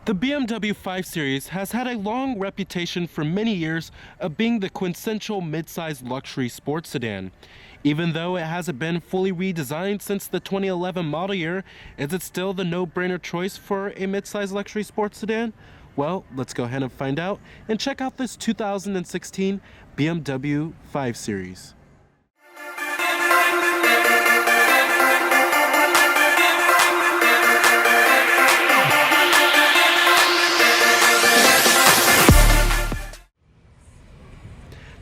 The BMW 5 Series has had a long reputation for many years of being the quintessential mid-size luxury sports sedan. Even though it hasn't been fully redesigned since the 2011 model year, is it still the no-brainer choice for a mid-size luxury sports sedan? Well, let's go ahead and find out and check out this 2016 BMW 5 Series.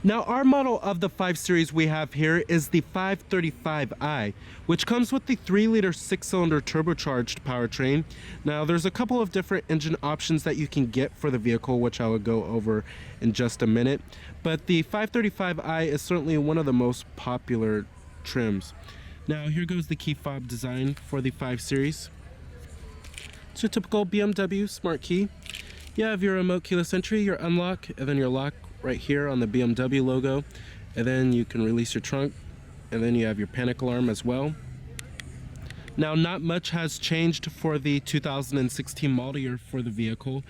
Now, our model of the 5 Series we have here is the 535i, which comes with the 3-liter 6-cylinder turbocharged powertrain. Now, there's a couple of different engine options that you can get for the vehicle, which I will go over in just a minute. But the 535i is certainly one of the most popular trims. Now, here goes the key fob design for the 5 Series. It's your typical BMW smart key. You have your remote keyless entry, your unlock, and then your lock right here on the BMW logo, and then you can release your trunk, and then you have your panic alarm as well. Now, not much has changed for the 2016 model year for the vehicle.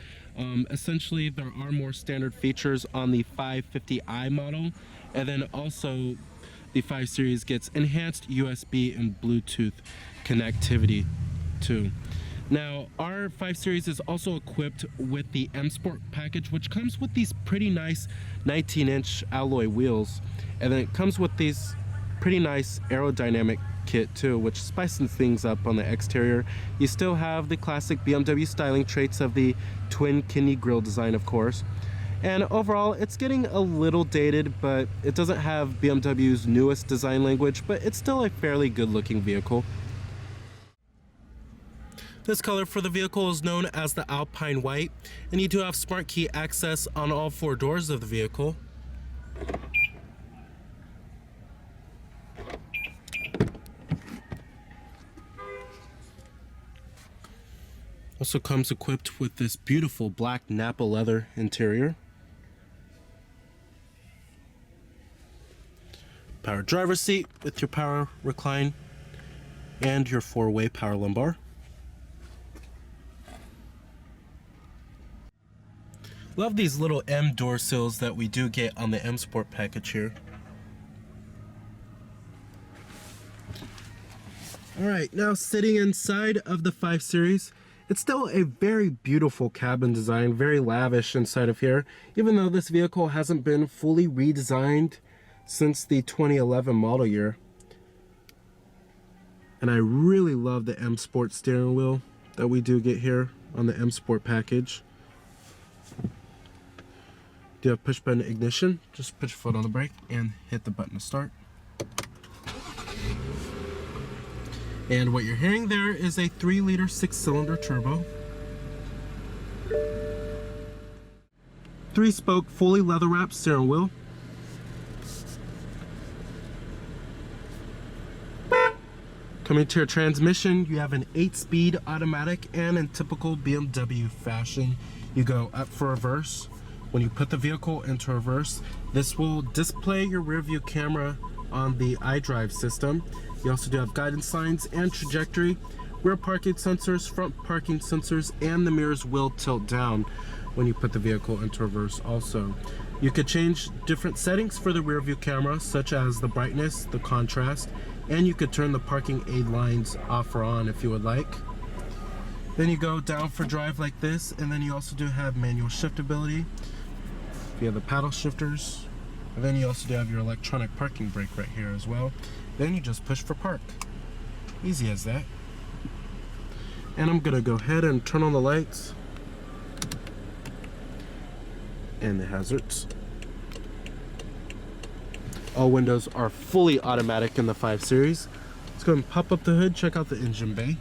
Essentially, there are more standard features on the 550i model, and then also the 5 Series gets enhanced USB and Bluetooth connectivity too. Now, our 5 Series is also equipped with the M Sport package, which comes with these pretty nice 19-inch alloy wheels, and then it comes with these pretty nice aerodynamic kit too, which spices things up on the exterior. You still have the classic BMW styling traits of the twin kidney grille design, of course. And overall, it's getting a little dated, but it doesn't have BMW's newest design language, but it's still a fairly good-looking vehicle. This color for the vehicle is known as the Alpine White, and you do have smart key access on all 4 doors of the vehicle. Also comes equipped with this beautiful black Nappa leather interior. Power driver's seat with your power recline and your 4-way power lumbar. Love these little M door sills that we do get on the M Sport package here. Alright, now sitting inside of the 5 Series, it's still a very beautiful cabin design, very lavish inside of here, even though this vehicle hasn't been fully redesigned since the 2011 model year. And I really love the M Sport steering wheel that we do get here on the M Sport package. You have push button ignition, just put your foot on the brake and hit the button to start. And what you're hearing there is a 3-liter 6-cylinder turbo. 3-spoke fully leather wrapped steering wheel. Coming to your transmission, you have an 8-speed automatic, and in typical BMW fashion, you go up for reverse. When you put the vehicle into reverse, this will display your rear view camera on the iDrive system. You also do have guidance signs and trajectory, rear parking sensors, front parking sensors, and the mirrors will tilt down when you put the vehicle into reverse also. You could change different settings for the rear view camera, such as the brightness, the contrast, and you could turn the parking aid lines off or on if you would like. Then you go down for drive like this, and then you also do have manual shiftability. You have the paddle shifters, and then you also do have your electronic parking brake right here as well. Then you just push for park. Easy as that. And I'm gonna go ahead and turn on the lights and the hazards. All windows are fully automatic in the 5 Series. Let's go ahead and pop up the hood, check out the engine bay.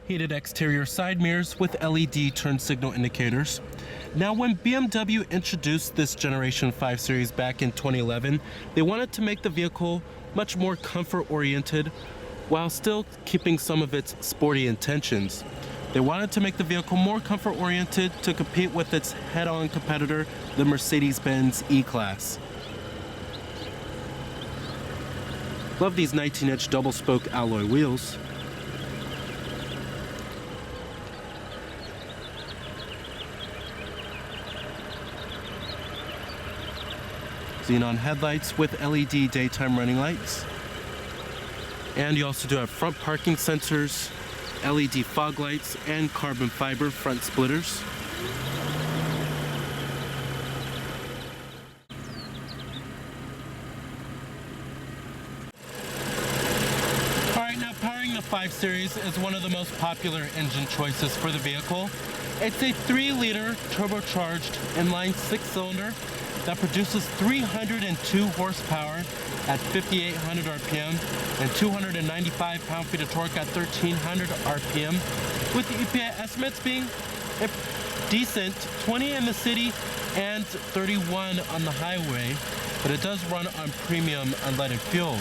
Heated exterior side mirrors with LED turn signal indicators. Now, when BMW introduced this Generation 5 Series back in 2011, they wanted to make the vehicle much more comfort-oriented while still keeping some of its sporty intentions. They wanted to make the vehicle more comfort-oriented to compete with its head-on competitor, the Mercedes-Benz E-Class. Love these 19-inch double spoke alloy wheels. Xenon headlights with LED daytime running lights. And you also do have front parking sensors, LED fog lights, and carbon fiber front splitters. Alright, now powering the 5 Series is one of the most popular engine choices for the vehicle. It's a 3-liter turbocharged inline 6-cylinder that produces 302 horsepower at 5,800 RPM and 295 pound-feet of torque at 1,300 RPM, with the EPA estimates being decent, 20 in the city and 31 on the highway, but it does run on premium unleaded fuel.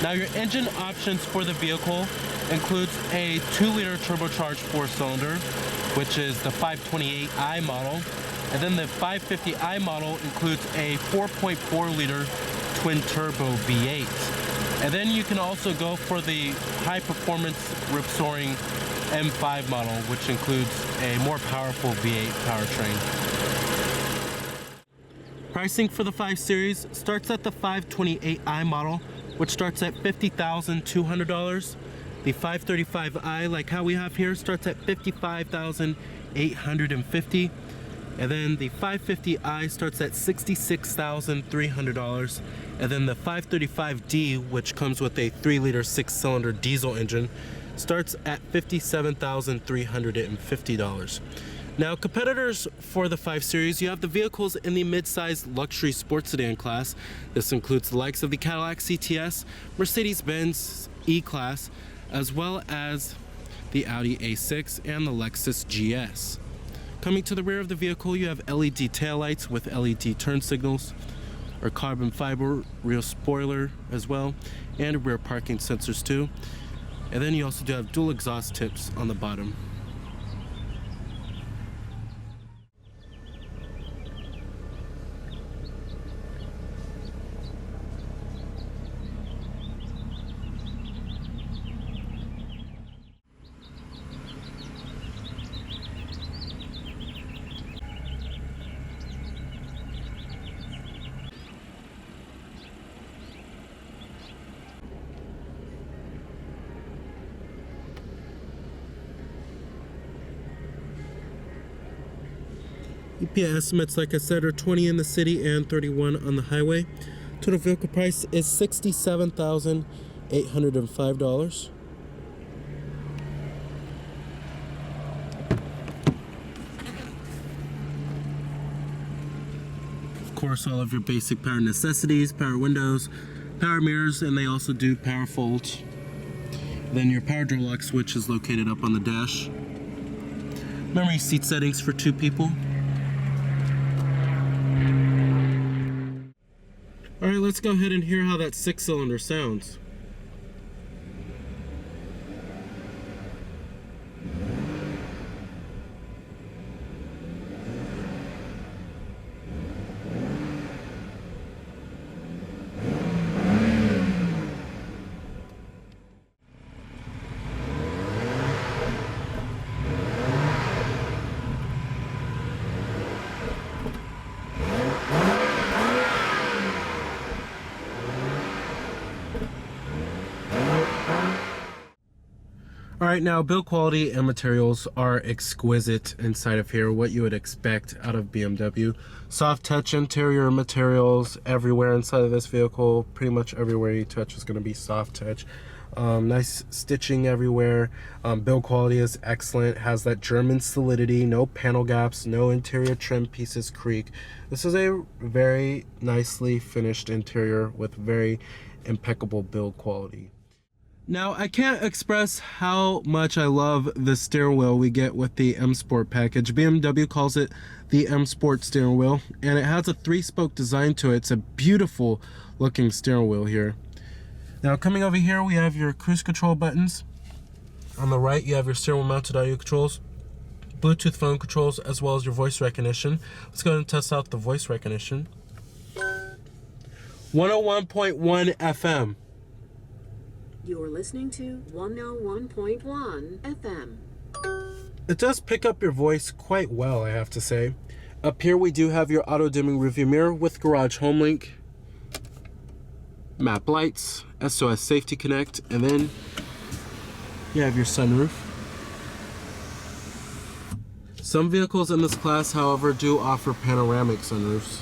Now your engine options for the vehicle includes a 2-liter turbocharged 4-cylinder, which is the 528i model, and then the 550i model includes a 4.4-liter twin-turbo V8. And then you can also go for the high-performance rip-soaring M5 model, which includes a more powerful V8 powertrain. Pricing for the 5 Series starts at the 528i model, which starts at $50,200. The 535i, like how we have here, starts at $55,850. And then the 550i starts at $66,300. And then the 535D, which comes with a 3-liter 6-cylinder diesel engine, starts at $57,350. Now, competitors for the 5 Series, you have the vehicles in the mid-size luxury sports sedan class. This includes the likes of the Cadillac CTS, Mercedes-Benz E-Class, as well as the Audi A6 and the Lexus GS. Coming to the rear of the vehicle, you have LED taillights with LED turn signals, or carbon fiber rear spoiler as well, and rear parking sensors too. And then you also do have dual exhaust tips on the bottom. EPA estimates, like I said, are 20 in the city and 31 on the highway. Total vehicle price is $67,805. Of course, all of your basic power necessities, power windows, power mirrors, and they also do power fold. Then your power door lock switch is located up on the dash. Memory seat settings for 2 people. Alright, let's go ahead and hear how that 6-cylinder sounds. Alright, now build quality and materials are exquisite inside of here, what you would expect out of BMW. Soft touch interior materials everywhere inside of this vehicle. Pretty much everywhere you touch is going to be soft touch. Nice stitching everywhere. Build quality is excellent. Has that German solidity, no panel gaps, no interior trim pieces creak. This is a very nicely finished interior with very impeccable build quality. Now, I can't express how much I love the steering wheel we get with the M Sport package. BMW calls it the M Sport steering wheel, and it has a 3-spoke design to it. It's a beautiful looking steering wheel here. Now, coming over here, we have your cruise control buttons. On the right, you have your steering wheel mounted audio controls, Bluetooth phone controls, as well as your voice recognition. Let's go ahead and test out the voice recognition. 101.1 FM. You're listening to 101.1 FM. It does pick up your voice quite well, I have to say. Up here we do have your auto-dimming rearview mirror with garage home link, map lights, SOS safety connect, and then you have your sunroof. Some vehicles in this class, however, do offer panoramic sunroofs.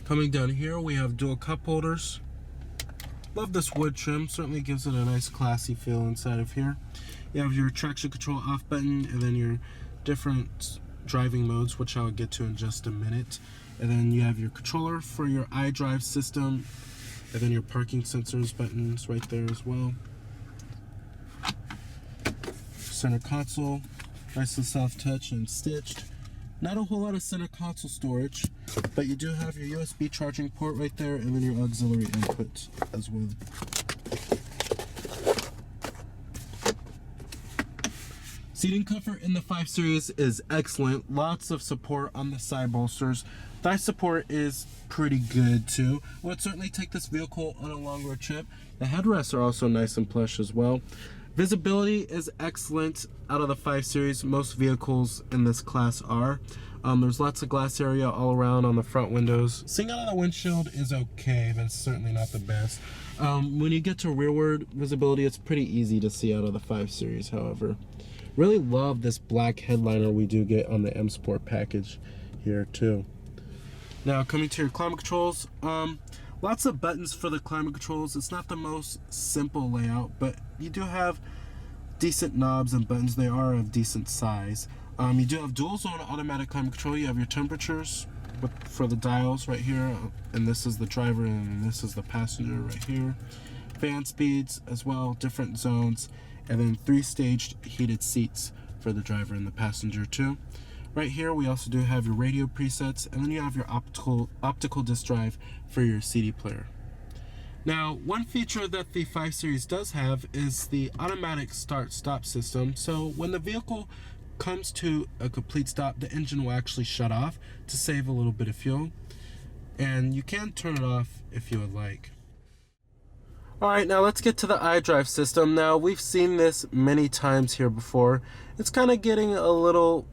Coming down here, we have dual cup holders. Love this wood trim, certainly gives it a nice classy feel inside of here. You have your traction control off button, and then your different driving modes, which I'll get to in just a minute. And then you have your controller for your iDrive system, and then your parking sensors buttons right there as well. Center console, nice and soft touch and stitched. Not a whole lot of center console storage, but you do have your USB charging port right there, and then your auxiliary input as well. Seating comfort in the 5 Series is excellent. Lots of support on the side bolsters. Thigh support is pretty good too. Would certainly take this vehicle on a long road trip. The headrests are also nice and plush as well. Visibility is excellent out of the 5 Series. Most vehicles in this class are. There's lots of glass area all around on the front windows. Seeing out of the windshield is okay, but it's certainly not the best. When you get to rearward visibility, it's pretty easy to see out of the 5 Series, however. Really love this black headliner we do get on the M Sport package here too. Now coming to your climate controls, lots of buttons for the climate controls. It's not the most simple layout, but you do have decent knobs and buttons. They are of decent size. You do have dual zone automatic climate control. You have your temperatures for the dials right here, and this is the driver and this is the passenger right here. Fan speeds as well, different zones, and then 3-staged heated seats for the driver and the passenger too. Right here we also do have your radio presets, and then you have your optical disc drive for your CD player. Now, one feature that the 5 Series does have is the automatic start-stop system. So when the vehicle comes to a complete stop, the engine will actually shut off to save a little bit of fuel, and you can turn it off if you would like. Alright, now let's get to the iDrive system. Now, we've seen this many times here before. It's kind of getting a little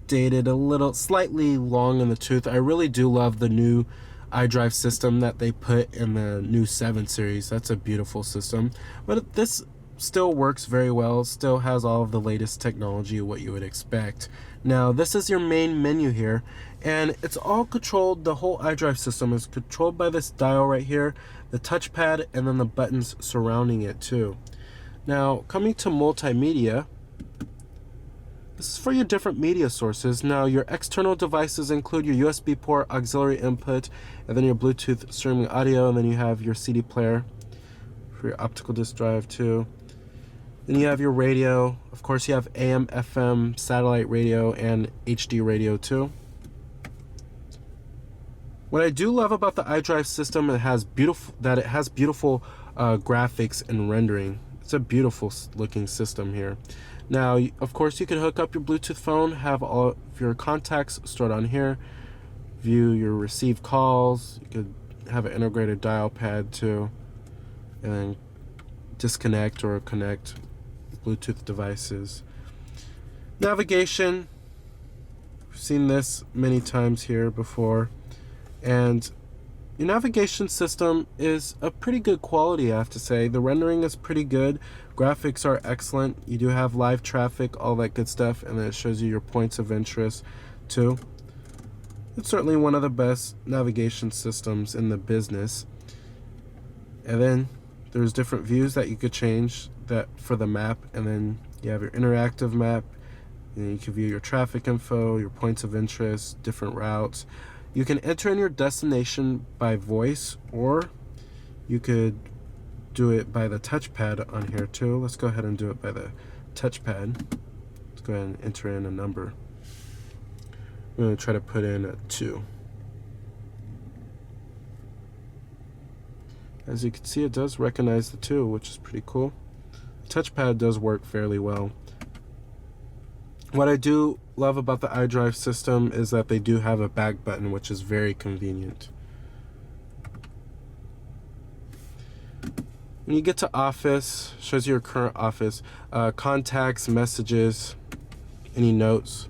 dated, a little slightly long in the tooth. I really do love the new iDrive system that they put in the new 7 Series. That's a beautiful system. But this still works very well, still has all of the latest technology, what you would expect. Now, this is your main menu here, and it's all controlled, the whole iDrive system is controlled by this dial right here, the touchpad, and then the buttons surrounding it too. Now, coming to multimedia, this is for your different media sources. Now, your external devices include your USB port, auxiliary input, and then your Bluetooth streaming audio, and then you have your CD player for your optical disc drive too. Then you have your radio. Of course, you have AM, FM, satellite radio, and HD radio too. What I do love about the iDrive system, it has beautiful graphics and rendering. It's a beautiful looking system here. Now, of course, you can hook up your Bluetooth phone, have all of your contacts stored on here, view your received calls. You could have an integrated dial pad too, and then disconnect or connect Bluetooth devices. Navigation, we've seen this many times here before, and your navigation system is a pretty good quality, I have to say. The rendering is pretty good, graphics are excellent, you do have live traffic, all that good stuff, and then it shows you your points of interest too. It's certainly one of the best navigation systems in the business. And then there's different views that you could change that for the map, and then you have your interactive map, and you can view your traffic info, your points of interest, different routes. You can enter in your destination by voice, or you could do it by the touchpad on here too. Let's go ahead and do it by the touchpad. Let's go ahead and enter in a number. I'm going to try to put in a 2. As you can see, it does recognize the 2, which is pretty cool. Touchpad does work fairly well. What I do love about the iDrive system is that they do have a back button, which is very convenient. When you get to office, shows you your current office, contacts, messages, any notes,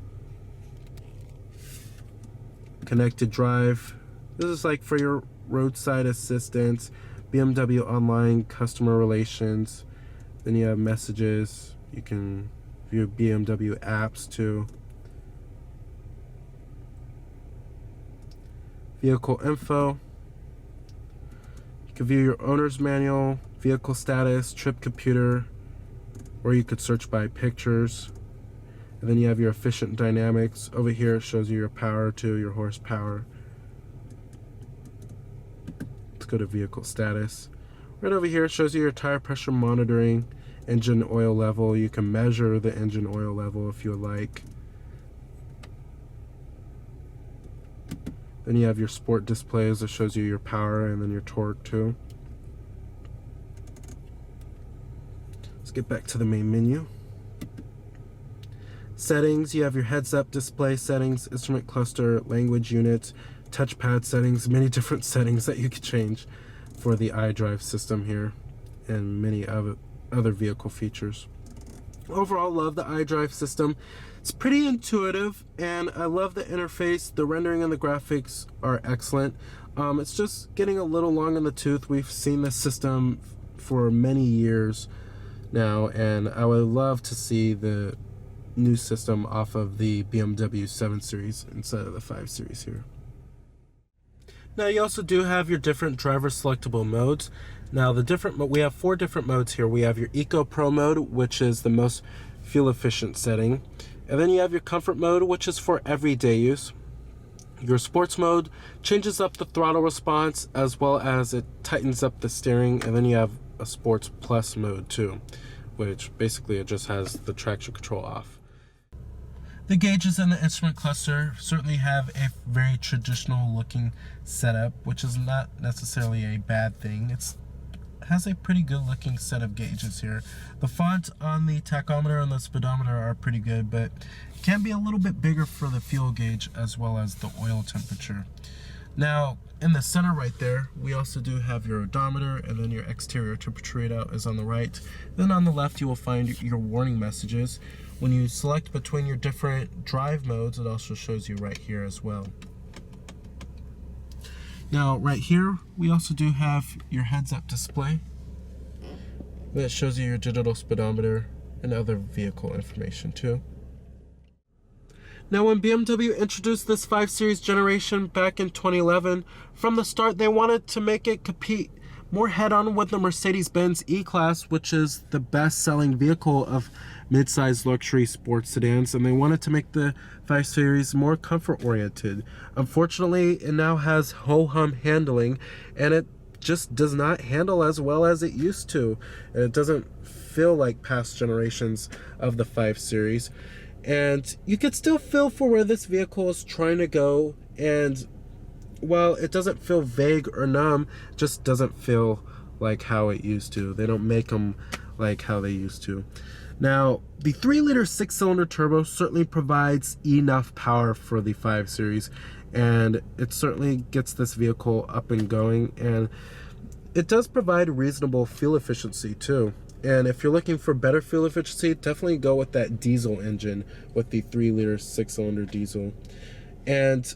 connected drive. This is like for your roadside assistance, BMW online customer relations. Then you have messages. You can view BMW apps too. Vehicle info. You can view your owner's manual, vehicle status, trip computer, or you could search by pictures. And then you have your efficient dynamics. Over here it shows you your power too, your horsepower. Let's go to vehicle status. Right over here it shows you your tire pressure monitoring, engine oil level. You can measure the engine oil level if you would like. Then you have your sport displays that shows you your power and then your torque too. Let's get back to the main menu. Settings, you have your heads-up display settings, instrument cluster, language unit, touchpad settings, many different settings that you can change for the iDrive system here, and many other vehicle features. Overall, love the iDrive system. It's pretty intuitive, and I love the interface. The rendering and the graphics are excellent. It's just getting a little long in the tooth. We've seen this system for many years now, and I would love to see the new system off of the BMW 7 Series instead of the 5 Series here. Now you also do have your different driver selectable modes. Now we have 4 different modes here. We have your Eco Pro mode, which is the most fuel efficient setting. And then you have your Comfort mode, which is for everyday use. Your Sports mode changes up the throttle response as well as it tightens up the steering. And then you have a Sports Plus mode too, which basically it just has the traction control off. The gauges and the instrument cluster certainly have a very traditional looking setup, which is not necessarily a bad thing. It has a pretty good looking set of gauges here. The font on the tachometer and the speedometer are pretty good, but it can be a little bit bigger for the fuel gauge as well as the oil temperature. Now in the center right there, we also do have your odometer, and then your exterior temperature readout is on the right. Then on the left you will find your warning messages. When you select between your different drive modes, it also shows you right here as well. Now right here we also do have your heads-up display that shows you your digital speedometer and other vehicle information too. Now when BMW introduced this 5 Series generation back in 2011, from the start they wanted to make it compete more head-on with the Mercedes-Benz E-Class, which is the best-selling vehicle of mid-sized luxury sports sedans, and they wanted to make the 5 Series more comfort-oriented. Unfortunately, it now has ho-hum handling, and it just does not handle as well as it used to, and it doesn't feel like past generations of the 5 Series. And you can still feel for where this vehicle is trying to go, and while it doesn't feel vague or numb, it just doesn't feel like how it used to. They don't make them like how they used to. Now, the 3-liter 6-cylinder turbo certainly provides enough power for the 5 Series, and it certainly gets this vehicle up and going, and it does provide reasonable fuel efficiency too. And if you're looking for better fuel efficiency, definitely go with that diesel engine with the 3-liter 6-cylinder diesel. And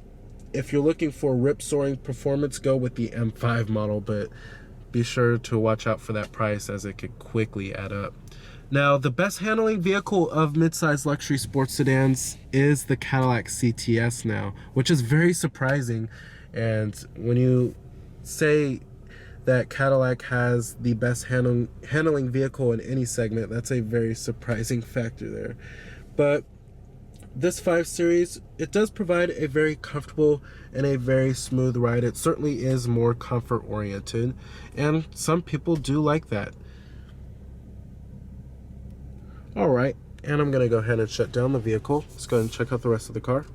if you're looking for rip-soaring performance, go with the M5 model, but be sure to watch out for that price as it could quickly add up. Now, the best handling vehicle of mid-size luxury sports sedans is the Cadillac CTS now, which is very surprising. And when you say that Cadillac has the best handling vehicle in any segment, that's a very surprising factor there. But this 5 Series, it does provide a very comfortable and a very smooth ride. It certainly is more comfort oriented, and some people do like that. Alright, and I'm going to go ahead and shut down the vehicle. Let's go ahead and check out the rest of the car.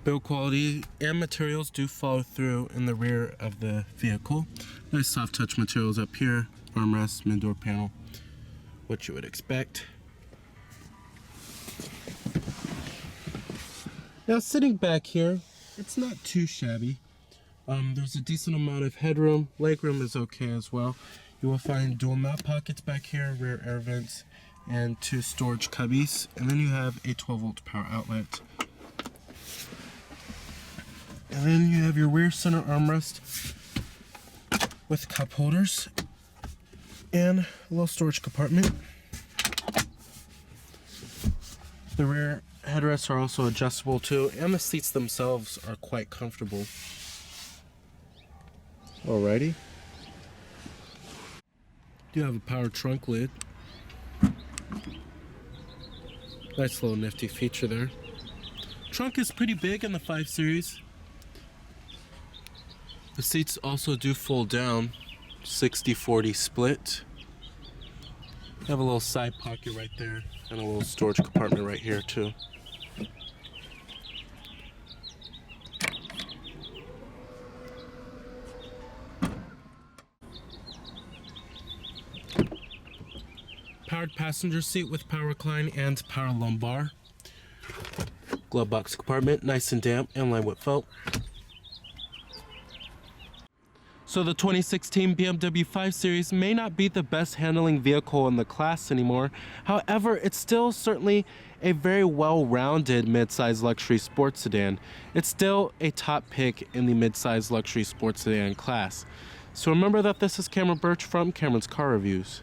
Build quality and materials do follow through in the rear of the vehicle. Nice soft touch materials up here, armrest, mid-door panel, what you would expect. Now sitting back here, it's not too shabby. There's a decent amount of headroom. Legroom is okay as well. You will find dual mount pockets back here, rear air vents, and 2 storage cubbies. And then you have a 12-volt power outlet. And then you have your rear center armrest with cup holders and a little storage compartment. The rear headrests are also adjustable too, and the seats themselves are quite comfortable. Alrighty. You have a power trunk lid. Nice little nifty feature there. Trunk is pretty big in the 5 Series. The seats also do fold down, 60-40 split. You have a little side pocket right there and a little storage compartment right here too. Powered passenger seat with power recline and power lumbar. Glove box compartment, nice and damp and lined with felt. So the 2016 BMW 5 Series may not be the best handling vehicle in the class anymore. However, it's still certainly a very well-rounded midsize luxury sports sedan. It's still a top pick in the midsize luxury sports sedan class. So remember that this is Cameron Birch from Cameron's Car Reviews.